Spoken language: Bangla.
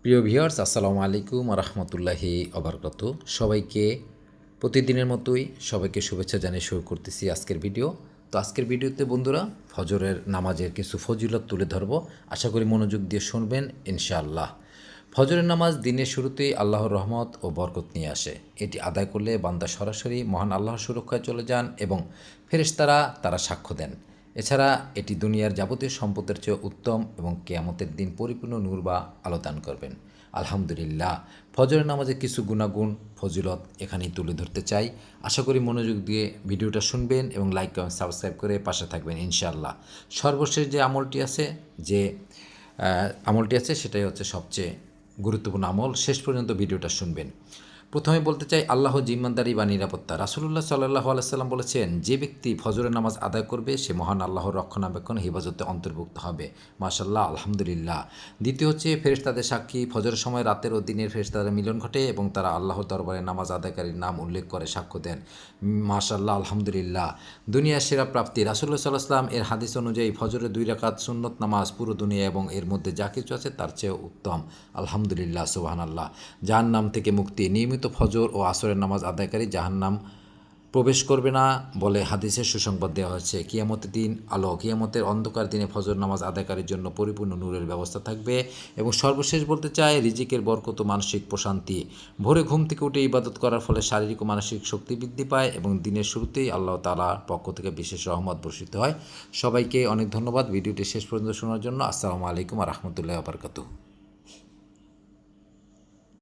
প্রিয় ভিউয়ার্স, আসসালামু আলাইকুম ওয়া রাহমাতুল্লাহি ওয়া বারাকাতুহু। সবাইকে প্রতিদিনের মতোই সবাইকে শুভেচ্ছা জানিয়ে শুরু করতেছি আজকের ভিডিও। তো আজকের ভিডিওতে বন্ধুরা ফজরের নামাজের কিছু ফজিলত তুলে ধরব। আশা করি মনোযোগ দিয়ে শুনবেন ইনশাআল্লাহ। ফজরের নামাজ দিনের শুরুতেই আল্লাহর রহমত ও বরকত নিয়ে আসে। এটি আদায় করলে বান্দা সরাসরি মহান আল্লাহর সুরক্ষায় চলে যান এবং ফেরেশতারা তারা সাক্ষ্য দেন। এছাড়া এটি দুনিয়ার যাবতীয় সম্পদের চেয়ে উত্তম এবং কিয়ামতের দিন পরিপূর্ণ নূর বা আলো দান করবেন। আলহামদুলিল্লাহ, ফজরের নামাজের কিছু গুণাগুণ ফজিলত এখানেই তুলে ধরতে চাই। আশা করি মনোযোগ দিয়ে ভিডিওটা শুনবেন এবং লাইক কমেন্ট সাবস্ক্রাইব করে পাশে থাকবেন ইনশাআল্লাহ। সর্বশেষ যে আমলটি আছে সেটাই হচ্ছে সবচেয়ে গুরুত্বপূর্ণ আমল। শেষ পর্যন্ত ভিডিওটা শুনবেন। প্রথমে বলতে চাই আল্লাহ জিম্মাদারি বা নিরাপত্তা। রাসূলুল্লাহ সাল্লাল্লাহু আলাইহি সাল্লাম বলেছেন, যে ব্যক্তি ফজরের নামাজ আদায় করবে সে মহান আল্লাহর রক্ষণাবেক্ষণ হেফাজতে অন্তর্ভুক্ত হবে। মাশাআল্লাহ, আলহামদুলিল্লাহ। দ্বিতীয় হচ্ছে ফেরেশতাদের সাক্ষী। ফজরের সময় রাতের ও দিনের ফেরেশতাদের মিলন ঘটে এবং তারা আল্লাহর দরবারে নামাজ আদায়কারীর নাম উল্লেখ করে সাক্ষ্য দেন। মাশাআল্লাহ, আলহামদুলিল্লাহ। দুনিয়ার সেরা প্রাপ্তি। রাসূলুল্লাহ সাল্লাল্লাহু আলাইহি সাল্লাম এর হাদিস অনুযায়ী ফজরের 2 রাকাত সুন্নত নামাজ পুরো দুনিয়া এবং এর মধ্যে যা কিছু আছে তার চেয়ে উত্তম। আলহামদুলিল্লাহ, সুবহানাল্লাহ। জাহান্নাম থেকে মুক্তি। নিয়মিত ফজর ও আসরের নামাজ আদায়কারী জাহান্নাম প্রবেশ করবে না বলে হাদিসের সুসংবাদ দেওয়া হয়েছে। কিয়ামতের দিন আলো। কিয়ামতের অন্ধকার দিনে ফজর নামাজ আদায়কারীর জন্য পরিপূর্ণ নূরের ব্যবস্থা থাকবে। এবং সর্বশেষ বলতে চাই রিজিকের বরকত ও মানসিক প্রশান্তি। ভোরে ঘুম থেকে উঠে ইবাদত করার ফলে শারীরিক ও মানসিক শক্তি বৃদ্ধি পায় এবং দিনের শুরুতেই আল্লাহ তাআলার পক্ষ থেকে বিশেষ রহমত বর্ষিত হয়। সবাইকে অনেক ধন্যবাদ ভিডিওটি শেষ পর্যন্ত শোনার জন্য। আসসালামু আলাইকুম ওয়া রাহমাতুল্লাহি ওয়া বারাকাতুহু।